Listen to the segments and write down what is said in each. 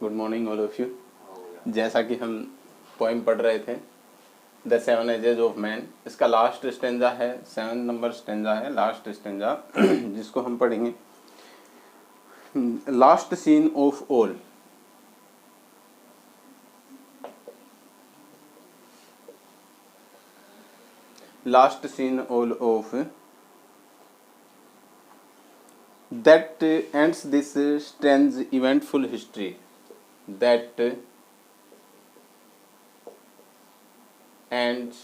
Good morning all of you. जैसा कि हम पोइम पढ़ रहे थे the seven ages of man, इसका लास्ट स्टेंजा है, 7 नंबर स्टेंजा है, लास्ट स्टेंजा जिसको हम पढ़ेंगे। Last scene of all, last scene all of that ends this strange eventful history, that ends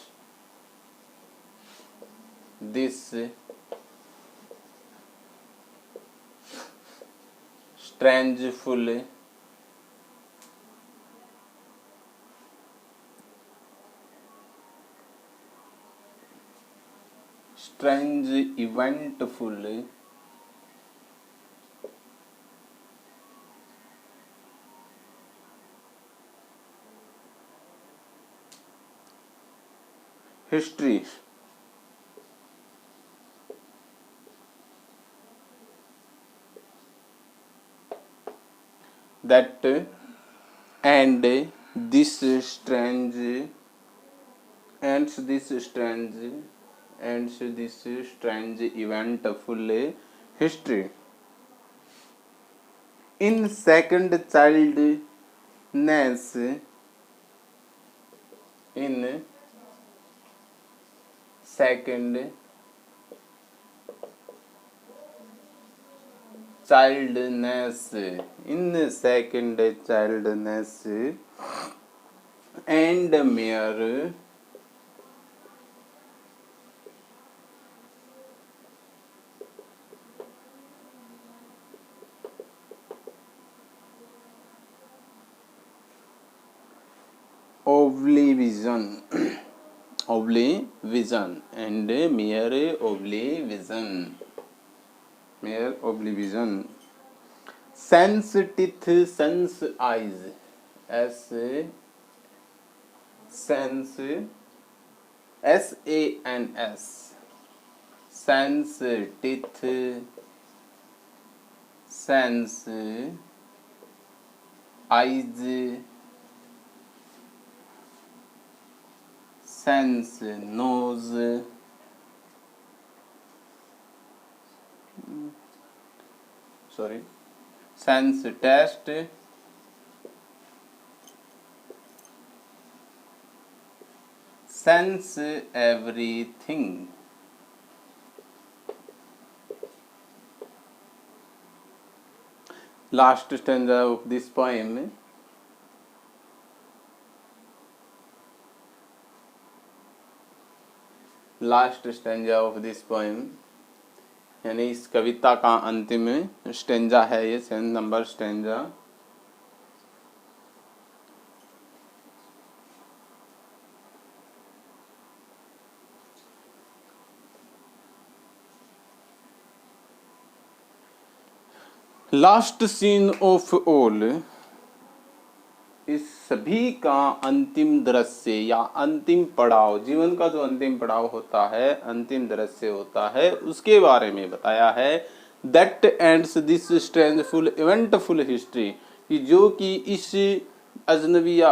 this strangeful strange eventful history that and this strange ends this strange ends this strange eventful history in second childness, in second childness, in second childness and mere oblivion oblivion and mere oblivion, mere oblivion. Sense teeth, sense eyes, s sense SANS, sense teeth, sense eyes, sense nose, sorry, sense taste, sense everything. Last stanza of this poem, last stanza of this poem, यानी इस कविता का अंतिम stanza है ये 7 number stanza. Last scene of all, इस सभी का अंतिम दृश्य या अंतिम पड़ाव, जीवन का जो अंतिम पड़ाव होता है, अंतिम दृश्य होता है, उसके बारे में बताया है। That ends this strangeful eventful history, कि जो कि इस अजनबी या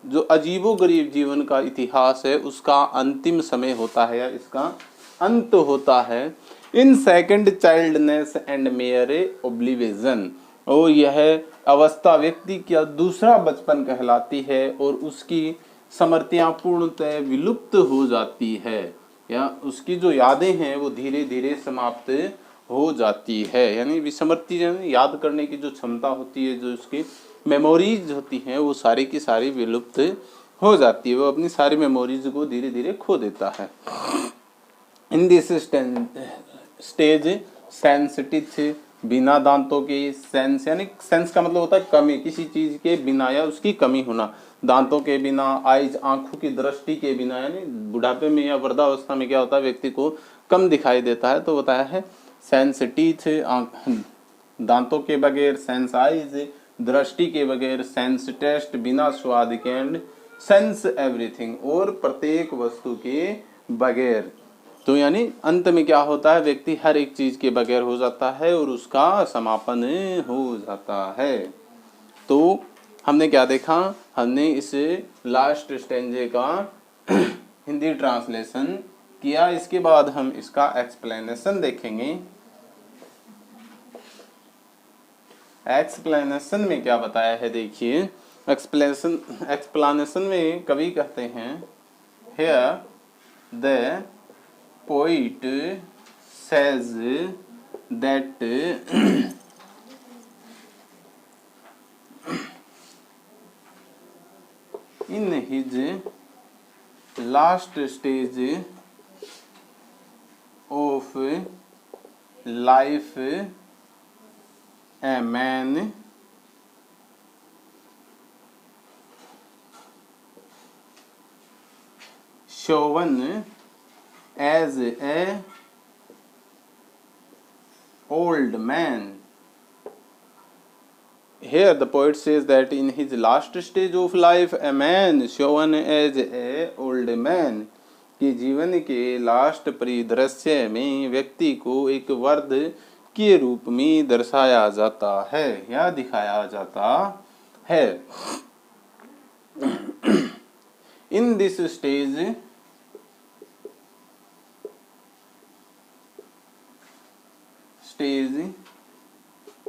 जो अजीबोगरीब जीवन का इतिहास है उसका अंतिम समय होता है या इसका अंत होता है। इन सेकंड चाइल्डनेस एंड मेयर ओब्लिविजन, और यह अवस्था व्यक्ति का दूसरा बचपन कहलाती है और उसकी स्मृतियां पूर्णतः विलुप्त हो जाती है, या उसकी जो यादें हैं वो धीरे धीरे समाप्त हो जाती है। यानी विस्मृति, याद करने की जो क्षमता होती है, जो उसकी मेमोरीज होती हैं, वो सारी की सारी विलुप्त हो जाती है, वो अपनी सारी मेमोरीज को धीरे धीरे खो देता है। In this stage sense teeth, बिना दांतों के, सेंस यानी सेंस का मतलब होता है कमी, किसी चीज के बिना या उसकी कमी होना, दांतों के बिना, आइज आंखों की दृष्टि के बिना, यानी बुढ़ापे में या वृद्धावस्था में क्या होता है, व्यक्ति को कम दिखाई देता है, तो बताया है सेंस टीथ, दांतों के बगैर, सेंस आइज, दृष्टि के बगैर, सेंस टेस्ट, बिना स्वाद के, एंड सेंस एवरीथिंग, और प्रत्येक वस्तु के बगैर। तो यानी अंत में क्या होता है, व्यक्ति हर एक चीज के बगैर हो जाता है और उसका समापन हो जाता है। तो हमने क्या देखा, हमने इस लास्ट स्टेंजे का हिंदी ट्रांसलेशन किया। इसके बाद हम इसका एक्सप्लेनेशन देखेंगे। एक्सप्लेनेशन में क्या बताया है देखिए। एक्सप्लेनेशन में कवि कहते हैं, here the poet says that in his last stage of life a man shown as a old man. Here the poet says that in his last stage of life a man shown as a old man, कि जीवन के last परिदृश्य में व्यक्ति को एक वर्द के रूप में दर्शाया जाता है या दिखाया जाता है। In this stage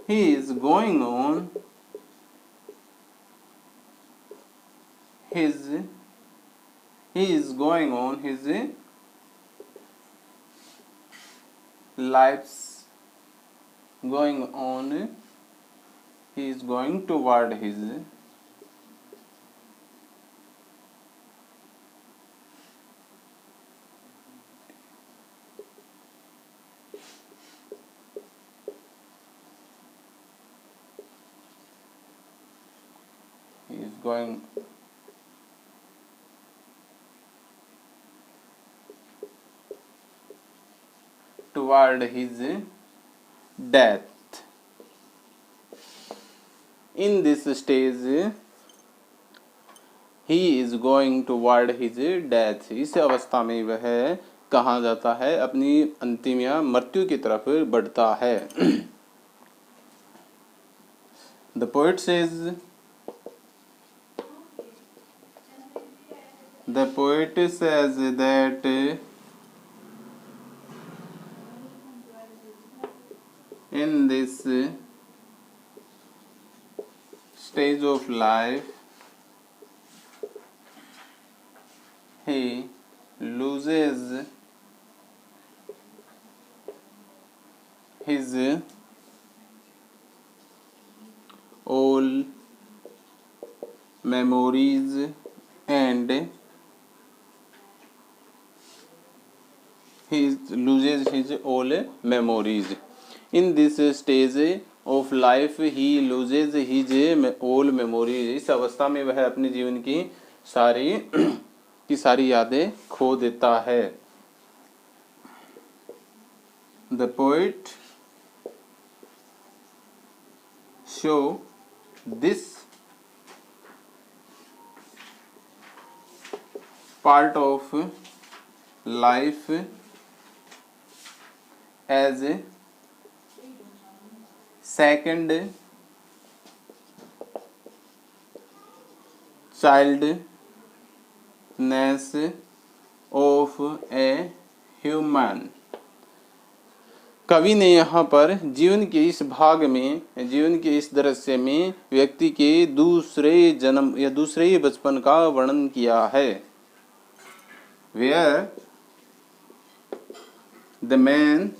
he is going on his life's going on, he is going toward his going toward his death. In this stage he is going toward his death. इस अवस्था में वह कहाँ जाता है, अपनी अंतिम या मृत्यु की तरफ बढ़ता है। The poet says that in this stage of life he loses his all memories and he loses his all memories. In this stage of life he loses his all memories. इस अवस्था में वह अपने जीवन की सारी यादें खो देता है। The poet show this part of life as a second childness of a human. कवि ने यहाँ पर जीवन के इस भाग में, जीवन के इस दृश्य में व्यक्ति के दूसरे जन्म या दूसरे बचपन का वर्णन किया है। Where the man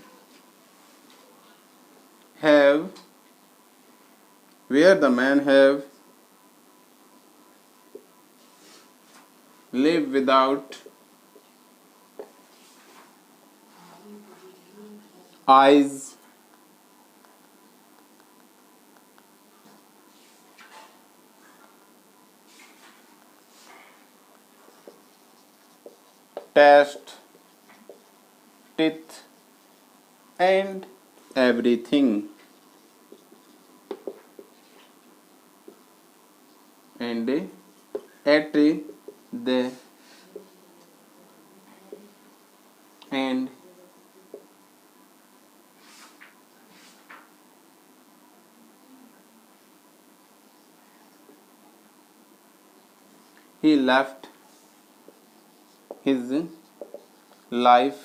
have lived without eyes, taste, teeth and everything, and at the end he left his life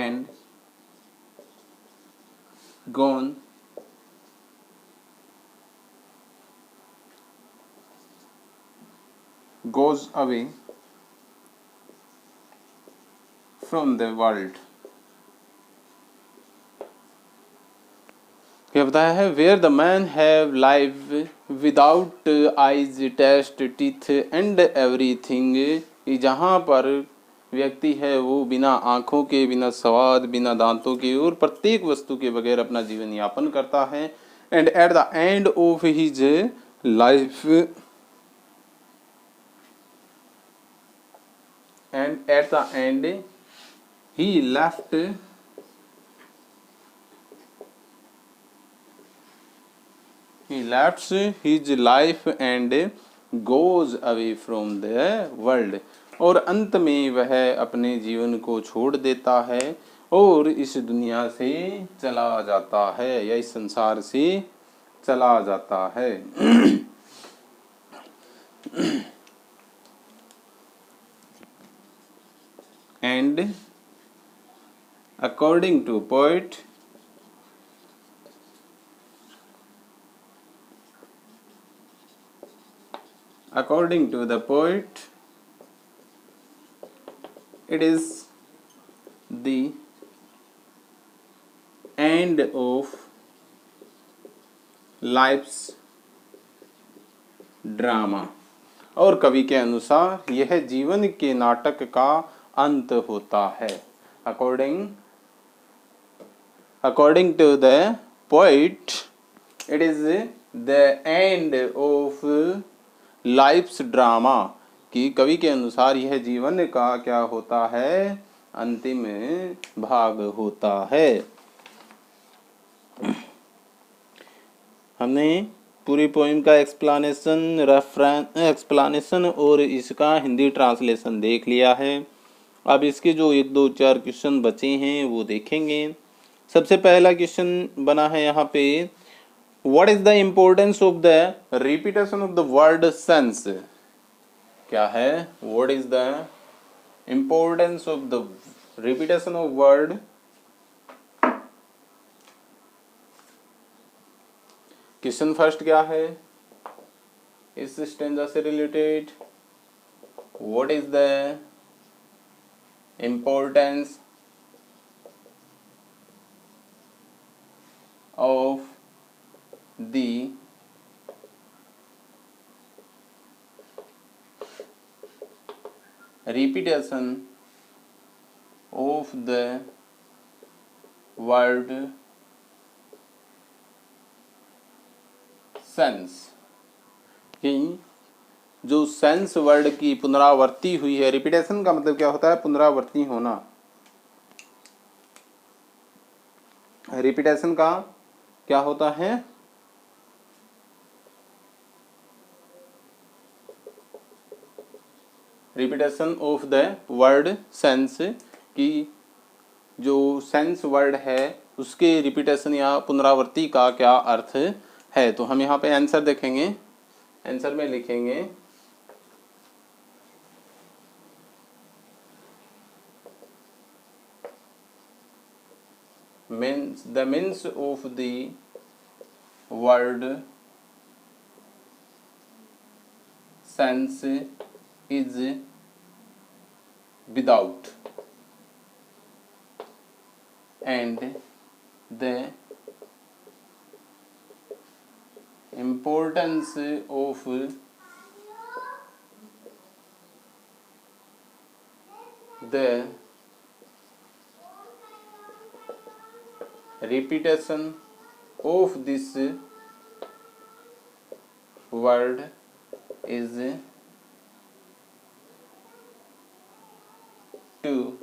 and gone goes away from the world। क्या बताया है? Where the man have live without eyes taste teeth and everything, जहाँ पर व्यक्ति है वो बिना आँखों के, बिना स्वाद, बिना दांतों के और प्रत्येक वस्तु के बगैर अपना जीवन यापन करता है। And at the end of his life and at the end he left his life and goes away from the world, और अंत में वह अपने जीवन को छोड़ देता है और इस दुनिया से चला जाता है या इस संसार से चला जाता है। And according to poet, it is the end of life's drama, और कवि के अनुसार यह जीवन के नाटक का अंत होता है। according to the poet, it is the end of life's drama, कि कवि के अनुसार यह जीवन का क्या होता है? अंतिम भाग होता है। हमने पूरी पोइम का एक्सप्लेनेशन और इसका हिंदी ट्रांसलेशन देख लिया है। अब इसके जो 1-2-4 क्वेश्चन बचे हैं वो देखेंगे। सबसे पहला क्वेश्चन बना है यहाँ पे, what is the importance of the repetition of the word sense? क्या है? What is the importance of the repetition of word question first क्या है? इस स्टेंजा से related what is the importance of the repetition of the word sense, कि जो sense word की पुनरावृत्ति हुई है। रिपीटेशन का मतलब क्या होता है? पुनरावृत्ति होना। रिपीटेशन का क्या होता है? Repetition of the word sense, की जो सेंस वर्ड है उसके रिपीटेशन या पुनरावृत्ति का क्या अर्थ है। तो हम यहाँ पे आंसर देखेंगे। आंसर में लिखेंगे the means of the word sense is without, and the importance of the repetition of this word is to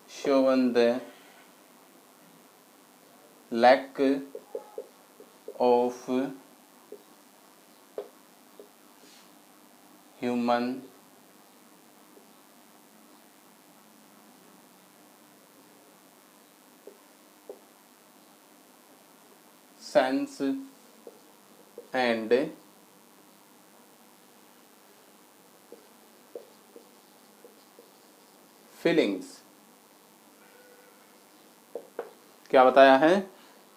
show the lack of human sense and feelings. क्या बताया है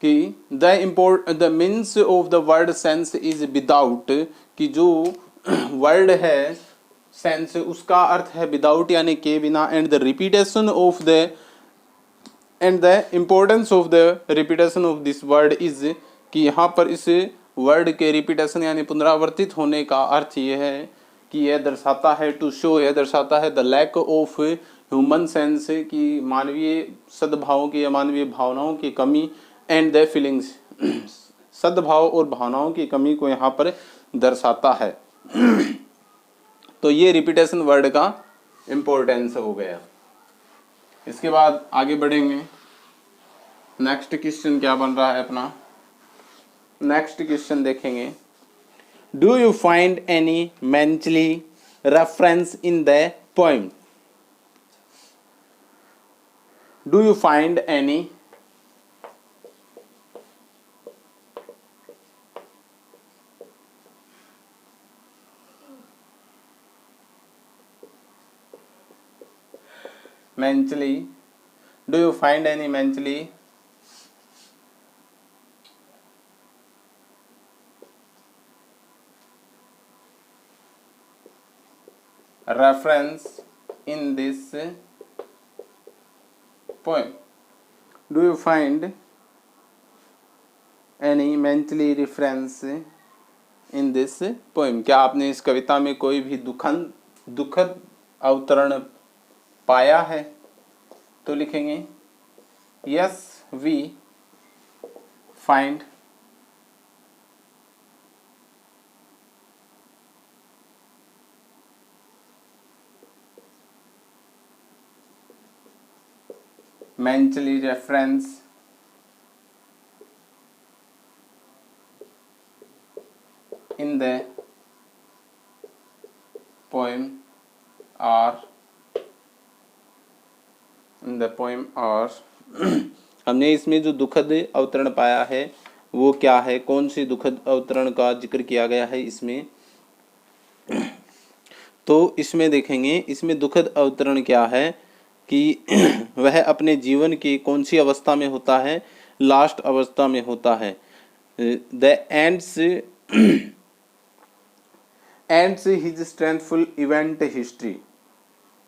कि the means of the word sense is without, कि जो word है sense उसका अर्थ है without यानी के बिना, and the repetition of the end the importance of the repetition of this word is, कि यहाँ पर इस वर्ड के रिपीटेशन यानी पुनरावर्तित होने का अर्थ ये है कि यह दर्शाता है, टू शो, यह दर्शाता है the lack of human sense, की मानवीय सद्भावों की या मानवीय भावनाओं की कमी, एंड द फीलिंग्स, सद्भाव और भावनाओं की कमी को यहाँ पर दर्शाता है। तो ये रिपीटेशन वर्ड का इम्पोर्टेंस हो गया। इसके बाद आगे बढ़ेंगे। नेक्स्ट क्वेश्चन क्या बन रहा है अपना, नेक्स्ट क्वेश्चन देखेंगे। Do you find any mentally reference in the poem? Do you find any mentally, do you find any mentally reference in this poem? Do you find any mentally reference in this poem? क्या आपने इस कविता में कोई भी दुखद अवतरण पाया है? तो लिखेंगे yes we find mentally reference in the poem or हमने इसमें जो दुखद अवतरण पाया है वो क्या है, कौन सी दुखद अवतरण का जिक्र किया गया है इसमें? तो इसमें देखेंगे, इसमें दुखद अवतरण क्या है कि वह अपने जीवन की कौन सी अवस्था में होता है, लास्ट अवस्था में होता है। The ends his strengthful event history,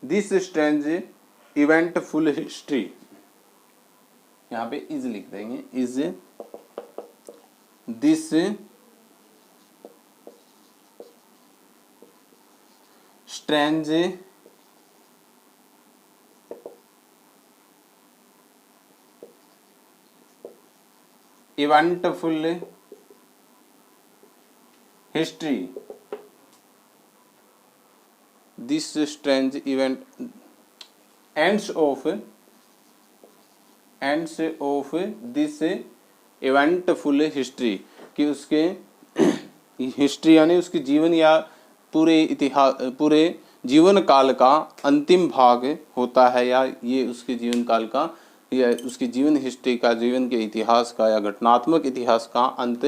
this strange eventful history, यहाँ पे इज लिख देंगे, is this strange eventful history, this strange event ends of this eventful history, कि उसके हिस्ट्री यानी उसके जीवन या पूरे इतिहास, पूरे जीवन काल का अंतिम भाग होता है, या ये उसके जीवन काल का या उसकी जीवन हिस्ट्री का, जीवन के इतिहास का या घटनात्मक इतिहास का अंत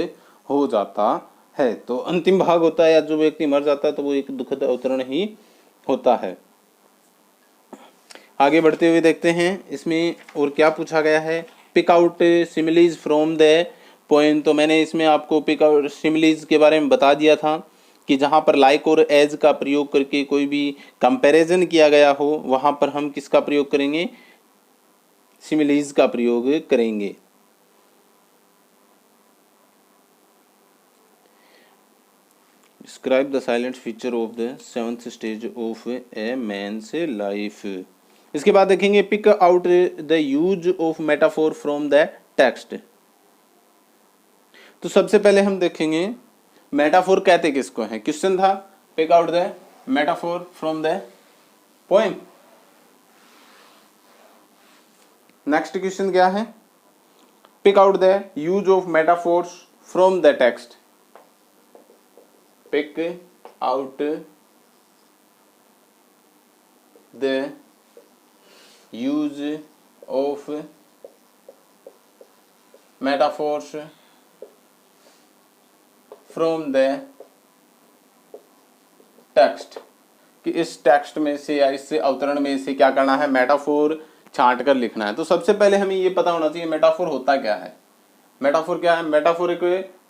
हो जाता है। तो अंतिम भाग होता है, या जो व्यक्ति मर जाता है तो वो एक दुखद अवतरण ही होता है। आगे बढ़ते हुए देखते हैं इसमें और क्या पूछा गया है। Pick out similes from the poem. तो मैंने इसमें आपको पिक आउट सिमिलीज के बारे में बता दिया था कि जहाँ पर लाइक और एज का प्रयोग करके कोई भी कंपैरिजन किया गया हो, वहाँ पर हम किसका प्रयोग करेंगे? सिमिलीज का प्रयोग करेंगे। Describe the silent feature of the 7th stage of a man's life. इसके बाद देखेंगे pick out the use of metaphor from the text. तो सबसे पहले हम देखेंगे मेटाफोर कहते किसको हैं। क्वेश्चन था pick out the metaphor from the poem. Next question क्या है? Pick out the use of metaphors from the text. Pick out the use of metaphors from the text। कि इस टेक्स्ट में से या इस अवतरण में से क्या करना है, मेटाफोर छांट कर लिखना है। तो सबसे पहले हमें ये पता होना चाहिए मेटाफोर होता क्या है। मेटाफोर क्या है? मेटाफोर एक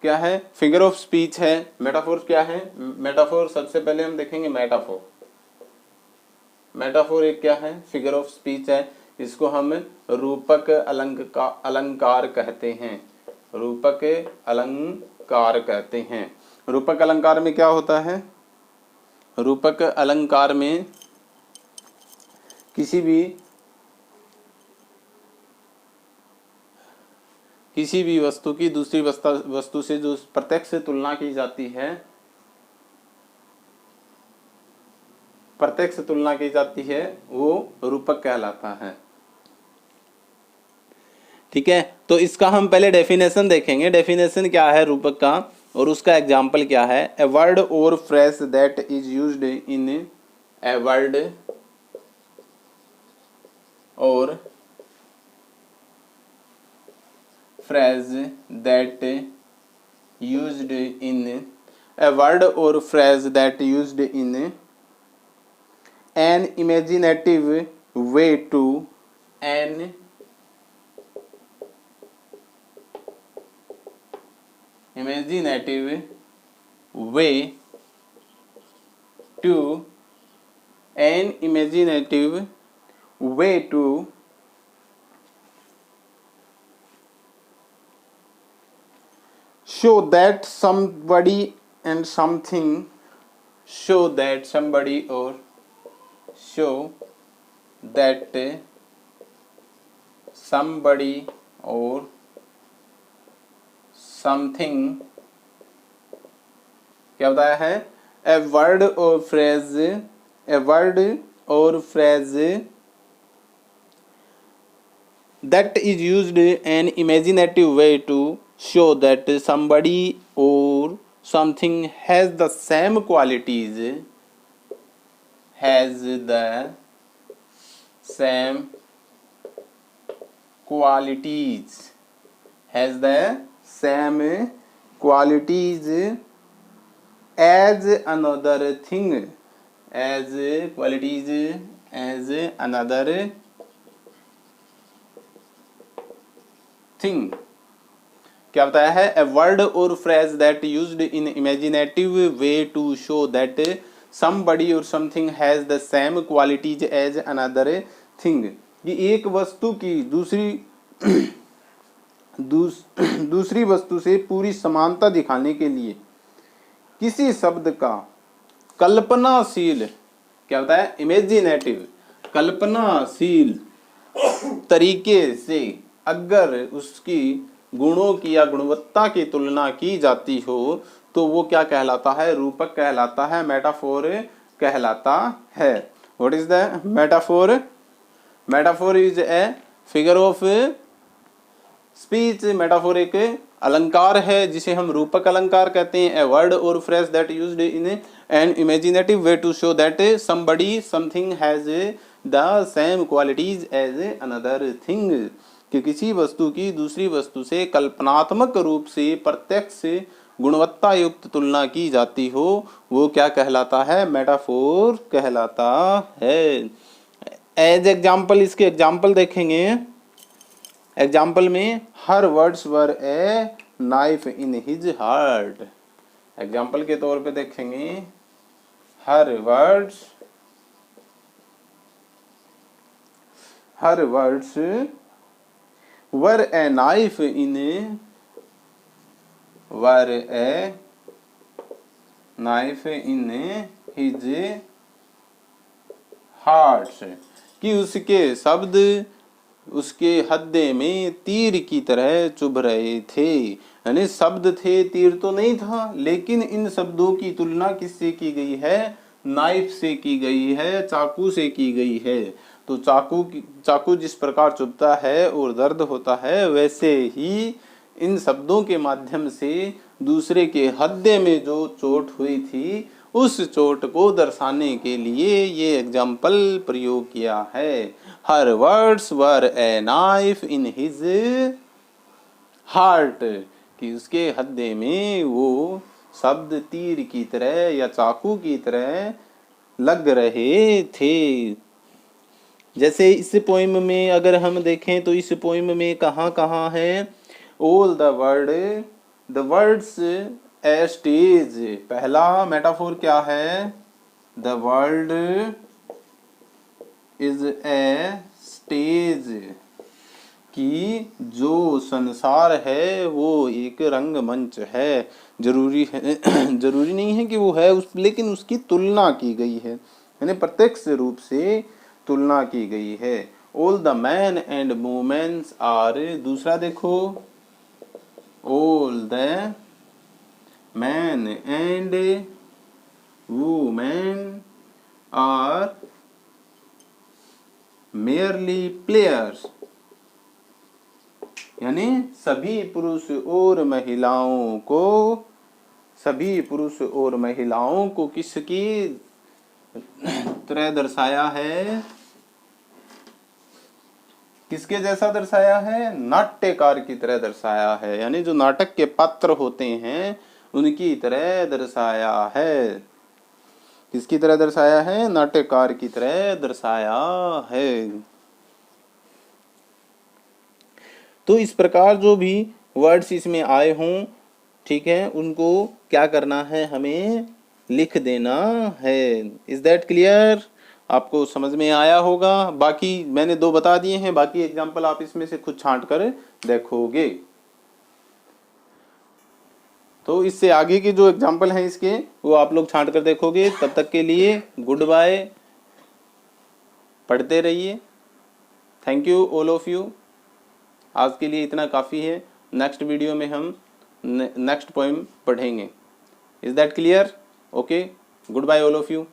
क्या है? फिगर ऑफ स्पीच है। मेटाफोर क्या है? मेटाफोर सबसे पहले हम देखेंगे मेटाफोर। मेटाफोर एक क्या है? फिगर ऑफ स्पीच है। इसको हम रूपक अलंकार कहते हैं। रूपक अलंकार कहते हैं। रूपक अलंकार में क्या होता है? रूपक अलंकार में किसी भी वस्तु की दूसरी वस्तु से जो प्रत्यक्ष तुलना की जाती है, प्रत्यक्ष तुलना की जाती है, वो रूपक कहलाता है। ठीक है, तो इसका हम पहले डेफिनेशन देखेंगे। डेफिनेशन क्या है रूपक का और उसका एग्जाम्पल क्या है। A word or phrase that is used in a word or phrase that used in a word or phrase that used in an imaginative way to an imaginative way to an imaginative way to show that somebody and something, show that somebody or show that somebody or something क्या बताया है? A word or phrase, a word or phrase that is used an imaginative way to show that somebody or something has the same qualities, has the same qualities, has the same qualities as another thing, as qualities as another thing। क्या बताया है? A word or phrase that used in imaginative way to show that somebody or something has the same qualities as another thing। ये एक वस्तु की दूसरी वस्तु से पूरी समानता दिखाने के लिए किसी शब्द का कल्पनाशील, क्या होता है? इमेजिनेटिव, कल्पनाशील तरीके से अगर उसकी गुणों की या गुणवत्ता की तुलना की जाती हो तो वो क्या कहलाता है? रूपक कहलाता है, मेटाफोर कहलाता है। What is the metaphor? Metaphor is a figure of speech. Metaphor एक अलंकार है जिसे हम रूपक अलंकार कहते हैं। A word or phrase that used in an imaginative way to show that somebody something has the same qualities as another thing. कि किसी वस्तु की दूसरी वस्तु से कल्पनात्मक रूप से प्रत्यक्ष गुणवत्ता युक्त तुलना की जाती हो, वो क्या कहलाता है? मेटाफोर कहलाता है। एज एग्जाम्पल, इसके एग्जाम्पल देखेंगे। एग्जाम्पल में हर words were a knife in his heart. Example के तौर पे देखेंगे हर words were a knife in his heart. कि उसके शब्द उसके हृदय में तीर की तरह चुभ रहे थे। यानी शब्द थे, तीर तो नहीं था, लेकिन इन शब्दों की तुलना किससे की गई है? नाइफ से की गई है, चाकू से की गई है। तो चाकू जिस प्रकार चुभता है और दर्द होता है, वैसे ही इन शब्दों के माध्यम से दूसरे के हृदय में जो चोट हुई थी, उस चोट को दर्शाने के लिए ये एग्जाम्पल प्रयोग किया है। हर words were a knife in his heart. कि उसके हृदय में वो शब्द तीर की तरह या चाकू की तरह लग रहे थे। जैसे इस पोइम में अगर हम देखें तो इस पोइम में कहाँ कहाँ है, all the words a stage. पहला मेटाफोर क्या है, the world is a stage, कि जो संसार है वो एक रंगमंच है। जरूरी है जरूरी नहीं है कि वो है उस, लेकिन उसकी तुलना की गई है, यानी प्रत्यक्ष रूप से तुलना की गई है। All the man and womens are, दूसरा देखो, all the man and women are merely players, यानी सभी पुरुष और महिलाओं को किसकी तरह दर्शाया है, किसके जैसा दर्शाया है, नाट्यकार की तरह दर्शाया है, यानी जो नाटक के पात्र होते हैं उनकी तरह दर्शाया है। किसकी तरह दर्शाया है, नाट्यकार की तरह दर्शाया है। तो इस प्रकार जो भी वर्ड्स इसमें आए हों, ठीक है, उनको क्या करना है, हमें लिख देना है। Is that clear? आपको समझ में आया होगा। बाकी मैंने 2 बता दिए हैं, बाकी एग्जाम्पल आप इसमें से खुद छांट कर देखोगे। तो इससे आगे के जो एग्जाम्पल हैं इसके, वो आप लोग छांट कर देखोगे। तब तक के लिए गुड बाय, पढ़ते रहिए। Thank you all of you. आज के लिए इतना काफ़ी है। नेक्स्ट वीडियो में हम नेक्स्ट पोएम पढ़ेंगे। Is that clear? Okay, good bye all of you.